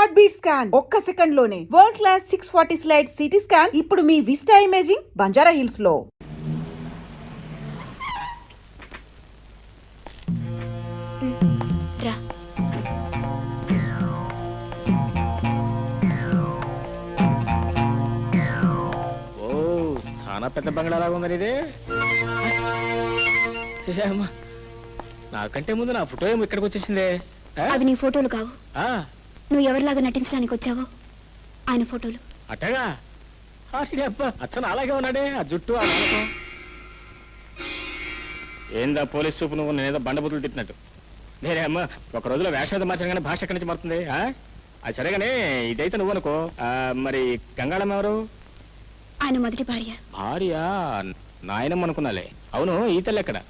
Heart beat scan ఒక్క second లోనే world class 640 slide CT scan ఇప్పుడు మీ విస్టా ఇమేజింగ్ బంజారా హిల్స్ లో. చాలా పెద్ద బంగ్లాలాగా ఉందని ఇది. నాకంటే ముందు నా ఫోటో ఏమో ఇక్కడికి వచ్చేసిందే. అవి నీ ఫోటోలు కావు, నువ్వు ఎవరిలాగా నటించడానికి వచ్చావో ఆయన ఫోటోలు. అట్టగా అచ్చన అలాగే ఉన్నాడే, ఆ జుట్టు ఆ నాలుకం. ఏందా పోలీస్ చూపు, నువ్వు నేనేదో బండబుతులు తిట్టినట్టు. నేనే అమ్మ ఒక రోజులో వేషాద మార్చగానే భాష ఎక్కడి నుంచి మారుతుంది. అది సరేగానే ఇదైతే నువ్వు అనుకో. మరి గంగాళమ్మ ఎవరు? ఆయన మొదటి భార్య. భార్య? నాయనమ్మ అనుకున్నాలే. అవును, ఈ తల్లి ఎక్కడ?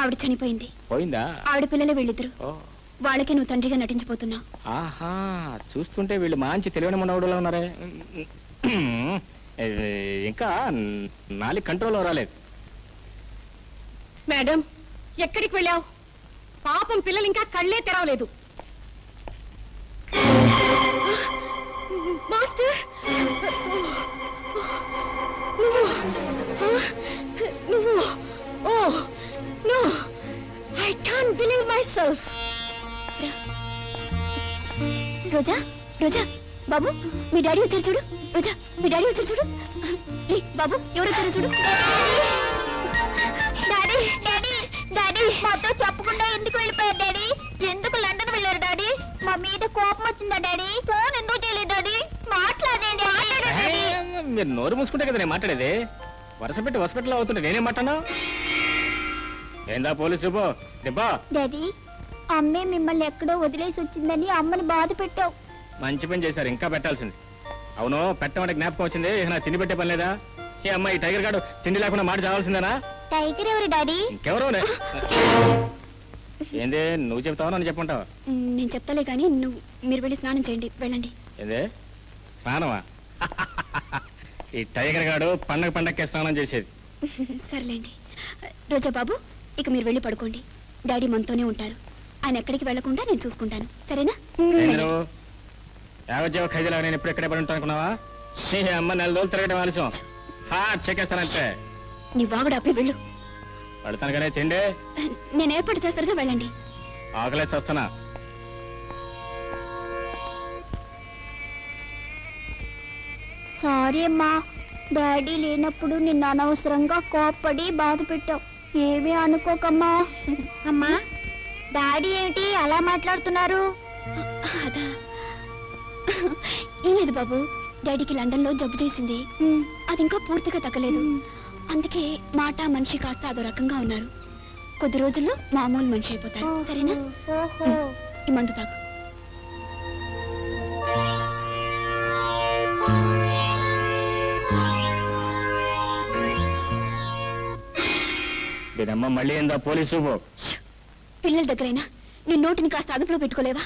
ఆవిడ చనిపోయింది. పోయిందా? ఆవిడ పిల్లలే వీళ్ళిద్దరు. వాళ్ళకి నువ్వు తండ్రిగా నటించిపోతున్నావు. ఆహా, చూస్తుంటే వీళ్ళు మంచి తెలివైన మనవడులా ఉన్నారే. ఇంకా నాలుగు కంట్రోల్ రాలేదు. మేడం, ఎక్కడికి వెళ్ళావు? పాపం పిల్లలు ఇంకా కళ్ళే తెరవలేదు. మాస్టర్, నువ్వు oh no, I can't believe myself. Roja, Roja, బాబు మీ డాడీ వచ్చారు చూడు. రోజా, మీ డాడీ వచ్చారు చూడు. బాబు ఎవరు వచ్చారు చూడు. డాడీ, డాడీ, డాడీ మాతో చెప్పకుండా ఎందుకు వెళ్ళిపోయారు డాడీ? ఎందుకు లండన్ వెళ్ళారు డాడీ? మా మీద కోపం వచ్చిందా డాడీ? ఫోన్ ఎందుకు చేయలేదు డాడీ? మాట్లాడండి. మీరు నోరు మూసుకుంటే కదా నేను మాట్లాడేది. వరుస పెట్టి హాస్పిటల్ అవుతుంటే నేనేం మాట్లాడను? ఏందా పోలీసు డాడీ, అమ్మే మిమ్మల్ని ఎక్కడో వదిలేసి వచ్చిందని అమ్మని బాధ పెట్టావు. మంచి పని చేశారు, ఇంకా పెట్టాల్సింది. అవును, పెట్టమంటే జ్ఞాపకం వచ్చింది. నా తిండి పెట్టే పని లేదా? ఏ అమ్మాయి టైగర్ గాడు తిండి లేకుండా మాట చావాల్సిందేనా? టైగర్ ఎవరు డాడీ? ఇంకెవరో. ఏంది నువ్వు చెప్తావా నన్ను చెప్పంటావా? నేను చెప్తాలే కానీ మీరు వెళ్ళి స్నానం చేయండి, వెళ్ళండి. ఏందే స్నానమా? ఈ టైగర్ గాడు పండగకే స్నానం చేసేది. సర్లేండి. రోజా బాబు, ఇక మీరు వెళ్ళి పడుకోండి. డాడీ మనతోనే ఉంటారు. ఆయన ఎక్కడికి వెళ్లకుండా నేను చూసుకుంటాను, సరేనా? యావజ్జీవ ఖైదీలా నేను ఎప్పుడు ఎక్కడే పడి ఉంటాను అనుకున్నావా? అమ్మ 4 రోజులు తిరగడం ఆలస్యం. చెక్కేస్తానంటే నీ వాగుడు ఆపి వెళ్ళు. పడతాను కానీ తిండే నేను ఏర్పాటు చేస్తారుగా, వెళ్ళండి. ఆకలేసి వస్తానా? సారీ అమ్మా, డాడీ లేనప్పుడు నిన్ను అనవసరంగా కోప్పడి బాధ పెట్టావు. ఏమీ అనుకోకమ్మా. అమ్మా, డాడీ ఏమిటి అలా మాట్లాడుతున్నారు? అదా ఏం లేదు బాబు, డాడీకి లండన్ లో జబ్బు చేసింది. అది ఇంకా పూర్తిగా తగ్గలేదు. అందుకే మాట మనిషి కాస్త అదో రకంగా ఉన్నారు. కొద్ది రోజుల్లో మామూలు మనిషి అయిపోతారు, సరేనా? ఈ మందు తాగు. మళ్ళీ ఏందా పోలీసు? పిల్లల దగ్గరైనా నీ నోటిని కాస్త అదుపులో పెట్టుకోలేవా?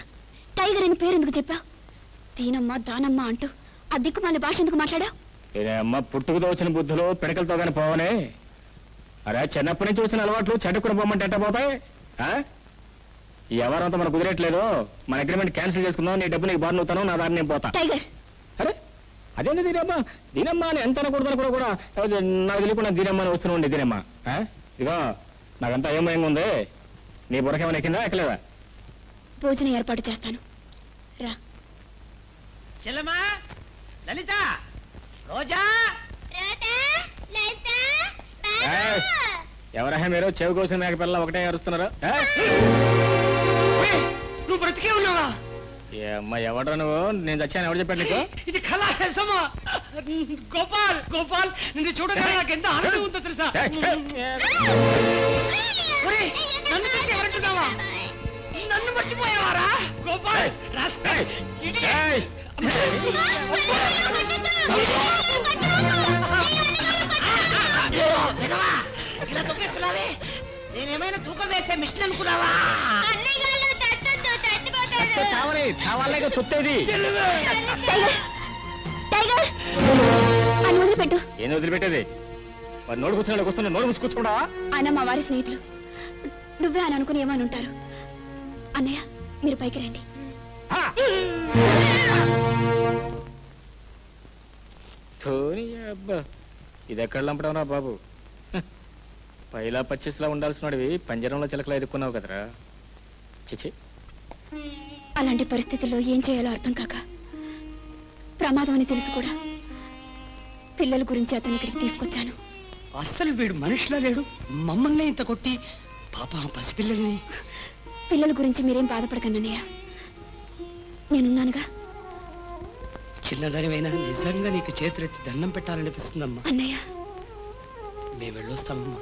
టైగర్ అని పేరెందుకు చెప్పావు? దీనమ్మ దానమ్మ అంటూ ఆ దిక్కుమాల భాష ఎందుకు మాట్లాడావు? అమ్మ పుట్టుకతో వచ్చిన బుద్ధులు పిడకలతో కానీ పోవనే. అరే, చిన్నప్పటి నుంచి వచ్చిన అలవాట్లు చెడ్డకుని పోమంటే ఎట్ట పోతాయి? ఎవరంతా మనకు కుదిరేట్లేదు. మన అగ్రిమెంట్ క్యాన్సిల్ చేసుకుందాం. నీ డబ్బు నీకు బాధ అవుతాను, నా దాన్ని నేను పోతా. టైగర్, అరే అదేంటి దీనమ్మా? దీనమ్మా అని ఎంత అనకూడదని కూడా నాకు తెలియకుండా దీనమ్మ అని వస్తూనే ఉండే. దీనమ్మా ఇగో నాకంతా ఏమయంగా ఉంది. నీ బుర్రకేమైనా ఎక్కిందా ఎక్కలేదా? భోజనం ఏర్పాటు చేస్తాను, రా. చెల్లమ్మా, లలిత, రోజా. ఎవరహా మీరు? చెవి కోసిన మేక పిల్ల ఒకటే అరుస్తున్నారు. నువ్వు బ్రతికే ఉన్నావా? అమ్మా ఎవడ్రా నువ్వు? నేను చచ్చాను ఎవరు చెప్పాడు నీకు? ఇది కళాసమా? గోపాల్, గోపాల్, నిన్ను చూడగానే నాకు ఎంత ఆనందం ఉందో తెలుసా? నన్ను చూసి ఎవరంటున్నావా? నన్ను మర్చిపోయావారా గోపాల్? ఇలా తొక్కేస్తున్నావే, నేనేమైనా తూకం వేసే మిషన్ అనుకున్నావా? వదిలిపెట్టు. ఏం వదిలిపెట్టేది? నోడు కూర్చున్నాడు, కూర్చున్నా నోడు మూసుకూర్చుకుంటావా? ఆయన మా వారి స్నేహితులు. నువ్వే అని అనుకుని ఏమని ఉంటారు. అన్నయ్య, మీరు పైకి రండి. అబ్బా ఇది ఎక్కడ లంపడం రా బాబు. హ, పైలా పచ్చిస్లా ఉండాల్సినవి పంజరంలో చిలకలా ఎదుక్కున్నావు కదరా. చిచి. అలాంటి పరిస్థితుల్లో ఏం చేయాలో అర్థం కాక ప్రమాదం అని తెలిసి కూడా పిల్లల గురించి అతని ఇక్కడికి తీసుకొచ్చాను. అస్సలు వీడు మనిషిలా లేడు. మమ్మల్ని ఇంత కొట్టి పాప పసిపిల్లల్ని. పిల్లల గురించి మీరేం బాధపడకండి అన్నయ్య, నేనున్నానుగా. చిన్నదానివైనా నిజంగా నీకు చేతులెత్తి దండం పెట్టాలనిపిస్తుందమ్మా. అన్నయ్య, మేము వెళ్ళొస్తామమ్మా.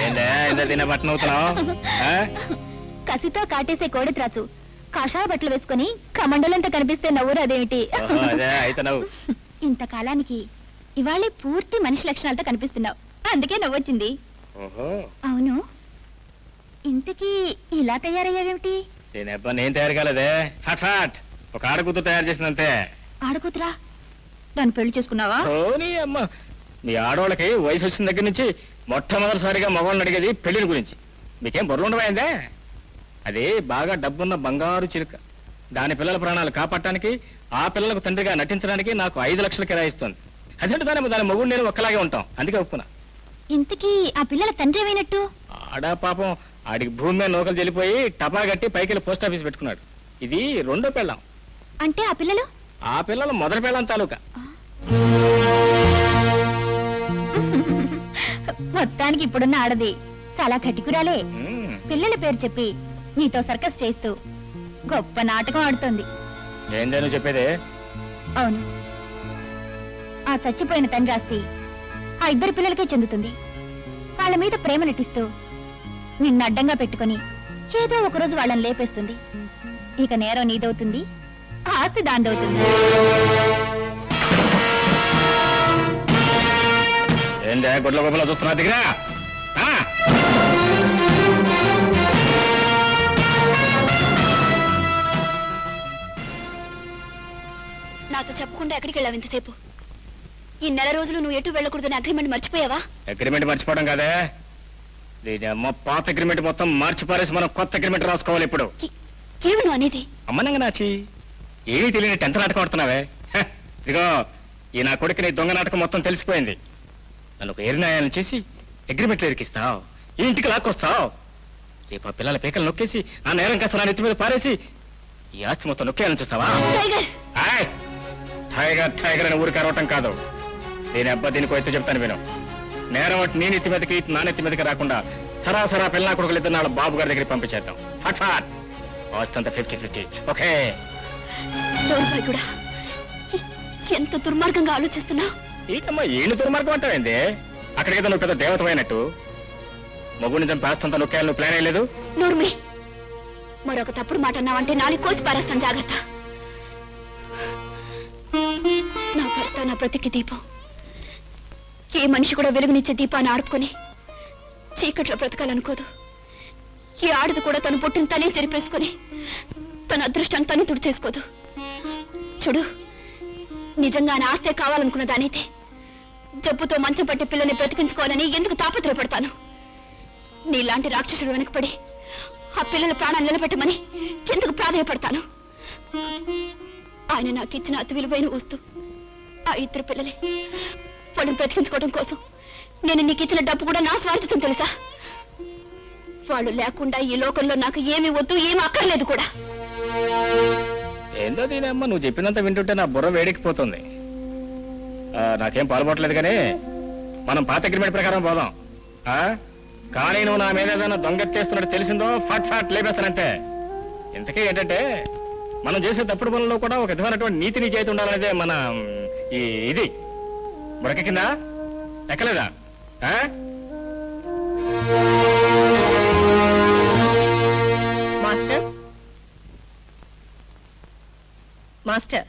ఏందే ఇంత తినే బట్టన అవుతున్నావు? కసితో కాటేసే కోడి త్రాచు కాషాయ బట్టలు వేసుకుని కమండలంతా కనిపిస్తే నవ్వురు అదేమిటి? అదే అయితే నవ్వు. ఇంతకాలానికి ఇవాళే పూర్తి మనిషి లక్షణాలతో కనిపిస్తున్నావు, అందుకే నవ్వొచ్చింది. ఓహో, అవును, ఇంతకీ ఇలా తయారయ్యావేమిటి? నేను తయారు కాలేదే. ఫట్ ఫట్ ఒక ఆడకూతురు తయారు చేసినంతే. ఆడకూతురా? దాన్ని పెళ్లి చేసుకున్నావా? ఓనీ అమ్మ, మీ ఆడవాళ్ళకి వయసు వచ్చిన దగ్గర నుంచి మొట్టమొదటిసారిగా మగవాళ్ళని అడిగేది పెళ్లిని గురించి. మీకేం బొర్రలు ఉండవైందే? అది బాగా డబ్బున్న బంగారు చిలుక. దాని పిల్లల ప్రాణాలు కాపాడటానికి, ఆ పిల్లలకు తండ్రిగా నటించడానికి నాకు 5 లక్షలు కిరాయిస్తుంది. అదేంటి దాని మొగుడు నేను ఒక్కలాగే ఉంటాం, అందుకే ఒప్పుకున్నా. ఇంతకీ ఆ పిల్లల తండ్రి ఏమైనట్టు? ఆడా పాపం ఆడికి భూమి మీద నూకలు చెల్లిపోయి టపా కట్టి పైకి పోస్ట్ ఆఫీస్ పెట్టుకున్నాడు. ఇది 2వ పెళ్ళాం. అంటే ఆ పిల్లలు? ఆ పిల్లలు మొదటి పెళ్ళాం తాలూకా. మొత్తానికి ఇప్పుడున్న ఆడది చాలా కటికురాలే. మ్మ్. పిల్లల పేరు చెప్పి నీతో సర్కస్ చేస్తూ గొప్ప నాటకం ఆడుతోంది. ఏందే నువ్వు చెప్పేది? అవును, ఆ చచ్చిపోయిన తండ్రి ఆస్తి ఆ 2 పిల్లలకే చెందుతుంది. వాళ్ళ మీద ప్రేమ నటిస్తూ నిన్ను అడ్డంగా పెట్టుకుని ఏదో ఒకరోజు వాళ్ళని లేపేస్తుంది. ఇక నేరం నీదవుతుంది, ఆ ఆస్తి దాందవుతుంది. ఏందే గుడ్ల గొప్పలో చూస్తున్నా దగ్గర? నాతో చెప్పకుండా ఎక్కడికి వెళ్ళావు ఇంతసేపు? ఈ నెల రోజులు నువ్వు ఎటు వెళ్ళకూడదని అగ్రిమెంట్ మర్చిపోయావా? అగ్రిమెంట్ మర్చిపోవడం కాదే, దీని అమ్మ పాత అగ్రిమెంట్ మొత్తం మార్చి పారేసి మనం కొత్త అగ్రిమెంట్ రాసుకోవాలి ఇప్పుడు. ఏమి నువ్వు అనేది? అమ్మనంగా నాచి ఏమీ తెలియని 10th నాటకం ఆడుతున్నావే. హ, ఇదిగో ఈ నా కొడుకు నీ దొంగ నాటకం మొత్తం తెలిసిపోయింది. నన్ను ఒక ఏరినాయాలను చేసి అగ్రిమెంట్లు ఎరికిస్తావు, ఈ ఇంటికి లాక్కొస్తావు. రేపు ఆ పిల్లల పీకలు నొక్కేసి ఆ నేరం కాస్త నా నెత్తి మీద పారేసి ఈ ఆస్తి మొత్తం నొక్కేయాలని చూస్తావా? టైగర్! ఆయ్, టైగర్ టైగర్ అని ఊరికి అరవటం కాదు. దీని అబ్బా దీనికి అయితే చెప్తాను విను. నేరం ఒకటి నీ నెత్తి మీదకి నా నెత్తి మీదకి రాకుండా సరాసరా పిల్ల కొడుకులు 2 నాళ్ళ బాబు గారి దగ్గరికి పంపించేద్దాం. ఫట్ ఫట్ ఆస్తంతా 50-50. ఓకే? దౌర్భాగ్యుడా, ఎంత దుర్మార్గంగా ఆలోచిస్తున్నా. ఏంటమ్మా ఏను దుర్మార్గం అంటావేంది? అక్కడికి నువ్వు పెద్ద దేవతమైనట్టు మగుడిని చంపి ఆస్తంతా నొక్కేయాలి నువ్వు ప్లాన్ అయ్యలేదు. నోర్మి, మరొక తప్పుడు మాట అన్నావంటే నాలుగు కోసి పారేస్తాను, జాగ్రత్త. నా భర్త నా బ్రతికి దీపం. ఏ మనిషి కూడా వెలుగునిచ్చే దీపాన్ని ఆర్పుకొని చీకట్లో బ్రతకాలనుకోదు. ఏ ఆడది కూడా తను పుట్టిన తనే చెరిపేసుకొని తన అదృష్టాన్ని తనే తుడిచేసుకోదు. చూడు, నిజంగా నా ఆస్తే కావాలనుకున్న దానైతే జబ్బుతో మంచం పట్టి పిల్లని బ్రతికించుకోవాలని ఎందుకు తాపత్రయపడతాను? నీలాంటి రాక్షసుడు వెనకపడి ఆ పిల్లల ప్రాణాలు నిలబెట్టమని ఎందుకు ప్రాధాయపడతాను? ఆయన నాకు ఇచ్చిన అతి విలువైన వస్తూ ఆ 2 పిల్లలే. వాళ్ళని బ్రతికించుకోవడం కోసం నేను నీకు ఇచ్చిన డబ్బు కూడా నా స్వార్థం తెలుసా? వాళ్ళు లేకుండా ఈ లోకంలో నాకు ఏమీ వద్దు, ఏమీ అక్కర్లేదు కూడా. ఏందో దీనమ్మా నువ్వు చెప్పినంత వింటుంటే నా బుర్ర వేడెక్కిపోతుంది. నాకేం పాల్పడలేదు కానీ మనం పాత అగ్రిమెంట్ ప్రకారం పోదాం. కానీ నువ్వు నా మీద ఏదైనా దొంగెత్తేస్తున్నట్టు తెలిసిందో ఫట్ ఫట్ లేపేస్తానంటే. ఇంతకీ ఏంటంటే మనం చేసే తప్పుడు పనుల్లో కూడా ఒక విధమైనటువంటి నీతి నిజాయితీ ఉండాలనేదే మన ఇది బుడక కింద ఎక్కలేదా? మాస్టర్ మాస్టర్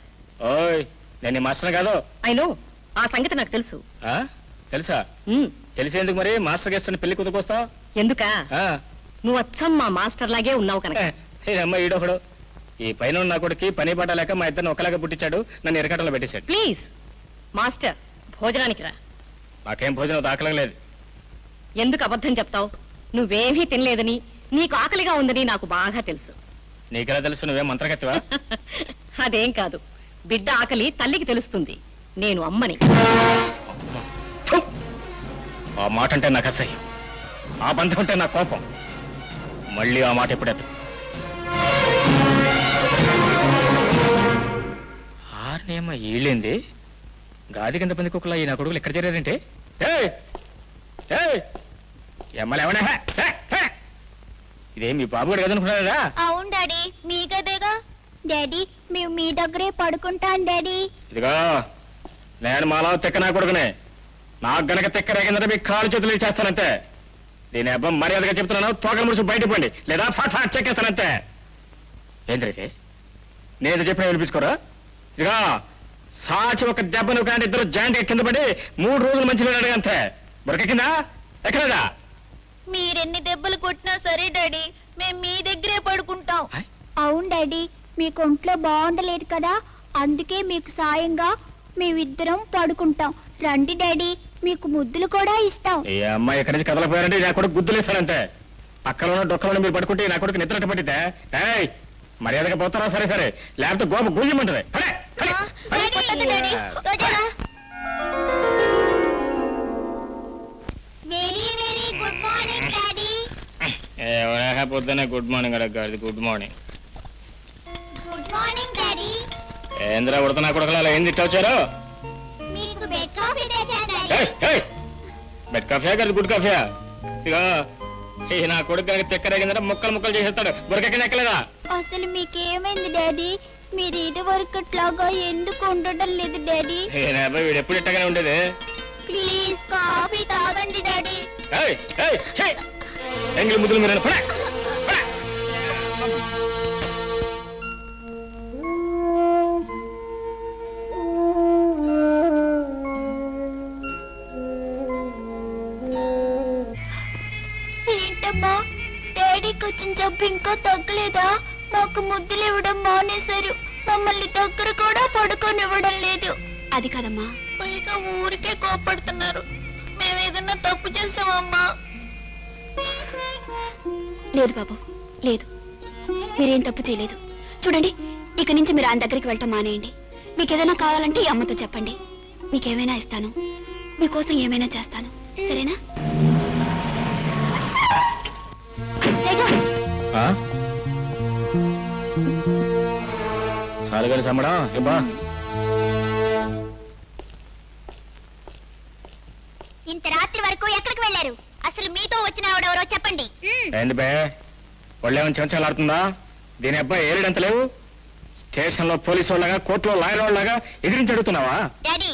ఓయ్, నేను నీ మాస్టర్ కాదు. అయినో ఆ సంగతి నాకు తెలుసు. తెలుసా? ఉమ్, తెలిసేందుకు మరి మాస్టర్ గెస్ట్ పెళ్లి కుదురుకొస్తావు? ఎందుకా? నువ్వు అచ్చం మా మాస్టర్ లాగే ఉన్నావు కనుక. అమ్మ ఈడొకడు ఈ పైన నా కొడుకు పని పడలేక మా ఇద్దరిని ఒకలాగా పుట్టించాడు, నన్ను ఎరకటంలో పెట్టేశాడు. ప్లీజ్ మాస్టర్, భోజనానికి రా. నాకేం భోజనం దాఖలం లేదు. ఎందుకు అబద్ధం చెప్తావు? నువ్వేమీ తినలేదని నీకు ఆకలిగా ఉందని నాకు బాగా తెలుసు. నీకెలా తెలుసు? నువ్వేం మంత్రగతివా? అదేం కాదు, బిడ్డ ఆకలి తల్లికి తెలుస్తుంది. నేను అమ్మని. థు! ఆ మాట అంటే నాకు అసహ్యం, ఆ బంధం అంటే నా కోపం. మళ్ళీ ఆ మాట ఎప్పుడెత్తు. ఆర్నేమో ఈళ్ళింది, గాది కింద పంది కుక్కలా ఈ నా కొడుకులు ఎక్కడ చేరారంటే? ఎమ్మలేమన్నా ఇదేం మీ బాబు కూడా కదనుకున్నారా? అవును డాడీ, మీ గదేగా. డాడీ మేము మీ దగ్గరే పడుకుంటాం డాడీ. ఇదిగో నేను మాలా తెక్క నా కొడుకునే. నాకు గనక తెక్క రేగిందంటే మీ కాలు చేతులు చేస్తానంతే. దీని అబ్బం మర్యాదగా చెప్తున్నాను, తోకలు ముడిచి బయట పండి, లేదా ఫట్ ఫట్ చెక్కేస్తానంతే. ఏంటంటే నేను చెప్పిన వినిపించుకోరా? ఇదిగో సాచి ఒక దెబ్బను కానీ ఇద్దరు జాయింట్ కింద పడి 3 రోజులు మంచిగా అడగంతే. బొరక కింద ఎక్కడదా? మీరెన్ని దెబ్బలు కొట్టినా సరే డాడీ, మేము మీ దగ్గరే పడుకుంటాం. అవును డాడీ, మీకు ఒంట్లో బాగుండలేదు కదా, అందుకే మీకు సాయంగా మేమిద్దరం పడుకుంటాం. రండి డాడీ, మీకు ముద్దులు కూడా ఇస్తాం. ఈ అమ్మాయి ఎక్కడి నుంచి కదలపోయారంటే నా కొడుకు గుద్దులు ఇస్తానంతే. పక్కన డొక్కలో మీరు పడుకుంటే నా కొడుకు నిద్ర పట్టిద్దా? మర్యాదగా పోతారా? సరే సరే, లేకపోతే గోప గుయ్యమంటది. పొద్దునే గుడ్ మార్నింగ్ అడగాలి. Good morning. Good morning daddy. ఏంద్రా ఉడతా నా కొడుకులు అలా ఏం తిట్టవచ్చారు? మీకు బెడ్ కాఫీ తెచ్చాను డాడీ. బెడ్ కాఫీయా కదా గుడ్ కాఫీయా? ఇక నా కొడుకు కనుక తెక్కరేగిందంటే ముక్కలు ముక్కలు చేసేస్తాడు. బురకెక్కని ఎక్కలేదా? అసలు మీకేమైంది డాడీ? మీరు ఇదివరకట్లాగా ఎందుకు ఉండడం లేదు డాడీ? వీడు ఎప్పుడు ఇట్టగానే ఉండేది. ప్లీజ్ కాఫీ తాగండి డాడీ. ఎంగిలి ముద్దులు మీరు ఏంటమ్మా, డాడీకి వచ్చిన జబ్బు ఇంకా తగ్గలేదా? మాకు ముద్దులు ఇవ్వడం మానేశారు, మమ్మల్ని దగ్గర కూడా పడుకోనివ్వడం లేదు. అది కదమ్మా, పైగా ఊరికే కోపడుతున్నారు. మేమేదన్నా తప్పు చేసామమ్మా? లేదు బాబు, లేదు, మీరేం తప్పు చేయలేదు. చూడండి, ఇక నుంచి మీరు ఆయన దగ్గరికి వెళ్ళటం మానేయండి. మీకు ఏదైనా కావాలంటే ఈ అమ్మతో చెప్పండి, మీకేమైనా ఇస్తాను, మీకోసం ఏమైనా చేస్తాను. సరేనా? చాలుగాని సమ్మడా ఇబ్బా. ఇంత రాత్రి వరకు ఎక్కడికి వెళ్ళారు? అసలు మీతో వచ్చిన ఆవిడెవరో చెప్పండి. ఏంది బే, ఒళ్ళేమని చెంచాలాడుతుందా? దీని అబ్బాయి ఏరిడంత లేవు. స్టేషన్ లో పోలీసు వాళ్ళగా, కోర్టులో లాయర్ వాళ్ళగా ఎదిరించి అడుగుతున్నావా? డాడీ,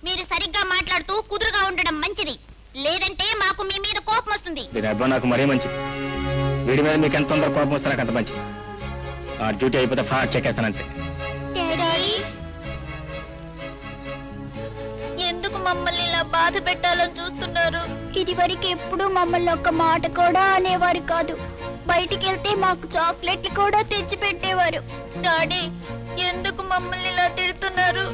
మీరు సరిగ్గా మాట్లాడుతూ కుదురుగా ఉండడం మంచిది, లేదంటే మాకు మీ మీద కోపం వస్తుంది. దీని అబ్బాయి నాకు మరీ మంచిది. వీడి మీద మీకు ఎంత తొందర కోపం వస్తే నాకు అంత మంచిది. ఆ డ్యూటీ అయిపోతే ఫాట్ చెక్కేస్తానంతే. ఎందుకు మమ్మల్ని ఇలా బాధ పెట్టాలని చూస్తున్నారు? ఇది వరకు ఎప్పుడు మమ్మల్ని ఒక్క మాట కూడా అనేవారు కాదు. బయటికి వెళ్తే మాకు చాక్లెట్లు కూడా తెచ్చి పెట్టేవారు. డాడీ, ఎందుకు మమ్మల్ని ఇలా తిడుతున్నారు?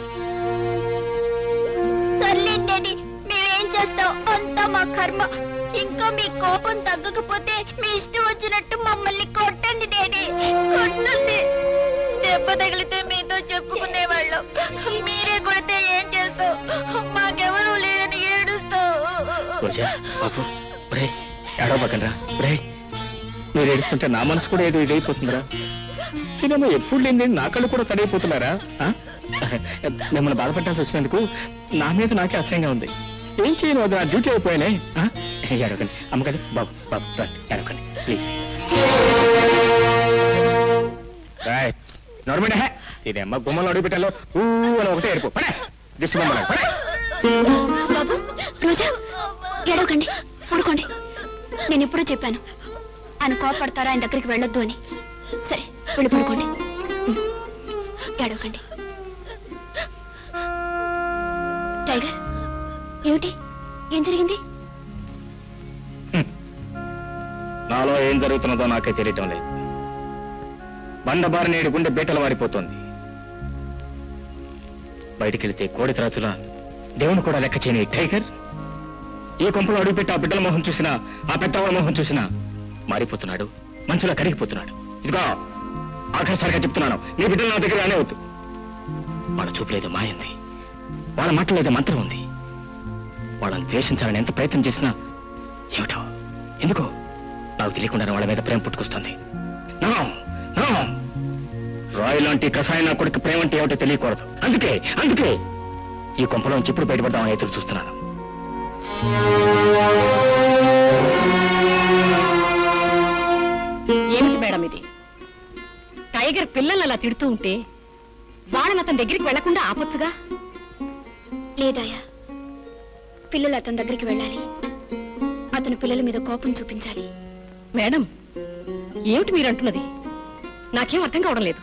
సర్లే డాడీ, మేమేం చేస్తాం, అంతా మా కర్మ. ఇంకా మీ కోపం తగ్గకపోతే మీ ఇష్టం వచ్చినట్టు మమ్మల్ని కొట్టండి డాడీ, కొట్టండి. దెబ్బ తగిలితే మీతో చెప్పుకునేవాళ్ళం, మీరే కొడితే ఏం చేస్తావు? మాకెవరూ లేదని ఏడుస్తావు. మీరు ఏడుస్తుంటే నా మనసు కూడా ఏదో ఇదైపోతుందిరా. నేనేమో ఎప్పుడు లేని నా కళ్ళు కూడా తడైపోతున్నారా? మిమ్మల్ని బాధపడాల్సి వచ్చినందుకు నా మీద నాకే అసహ్యంగా ఉంది. ఏం చేయను, అది నా డ్యూటీ అయిపోయానే. అడగండి అమ్మకండి బాబు, బాబు అడగండి ప్లీజ్. నడమండి. ఇది అమ్మ గుమ్మలో అడుగు పెట్టాలో ఊ అని ఒకటే ఏడుపు. దిష్టి బొమ్మలు బాబు, రోజా, ఏడవకండి, పడుకోండి. నేను ఎప్పుడూ చెప్పాను, ఆయన కోపడతారా, ఆయన దగ్గరికి వెళ్ళొద్దు అని. సరే, వెళ్ళి పడుకోండి, ఏడవకండి. టైగర్, ఏమిటి, ఏం జరిగింది? నాలో ఏం జరుగుతున్నదో నాకే తెలియటం లేదు. బండబారి నేడు గుండె బీటలు వాడిపోతుంది. బయటికెళ్తే కోడి త్రాచులా దేవుని కూడా లెక్క చేయని టైగర్ ఈ కొంపలో అడుగుపెట్టి ఆ బిడ్డల మొహం చూసినా, ఆ పెద్దవాళ్ళ మొహం చూసినా మారిపోతున్నాడు, మంచులా కరిగిపోతున్నాడు. ఇదిగో ఆఖరిసారిగా చెప్తున్నాను, నీ బిడ్డలు నా దగ్గర రానేవద్దు. వాళ్ళ చూపులేదో మాయంది, వాళ్ళ మాటలేదో మంత్రం ఉంది. వాళ్ళని ద్వేషించాలని ఎంత ప్రయత్నం చేసినా ఏమిటో ఎందుకో నాకు తెలియకుండా వాళ్ళ మీద ప్రేమ పుట్టుకొస్తుంది. రాయ్ లాంటి కషాయం నా కొడుకు ప్రేమ అంటే ఏమిటో తెలియకూడదు. అందుకే ఈ కొంపలోంచి ఇప్పుడు బయటపడదామని ఎదురు చూస్తున్నాను. ఏమిటి మేడం ఇది? టైగర్ పిల్లలు అలా తిడుతూ ఉంటే వాళ్ళని అతని దగ్గరికి వెళ్లకుండా ఆపొచ్చుగా. లేదయ్యా, పిల్లలు అతని దగ్గరికి వెళ్ళాలి. అతని పిల్లల మీద కోపం చూపించాలి. మేడం, ఏమిటి మీరంటున్నది? నాకేం అర్థం కావడం లేదు.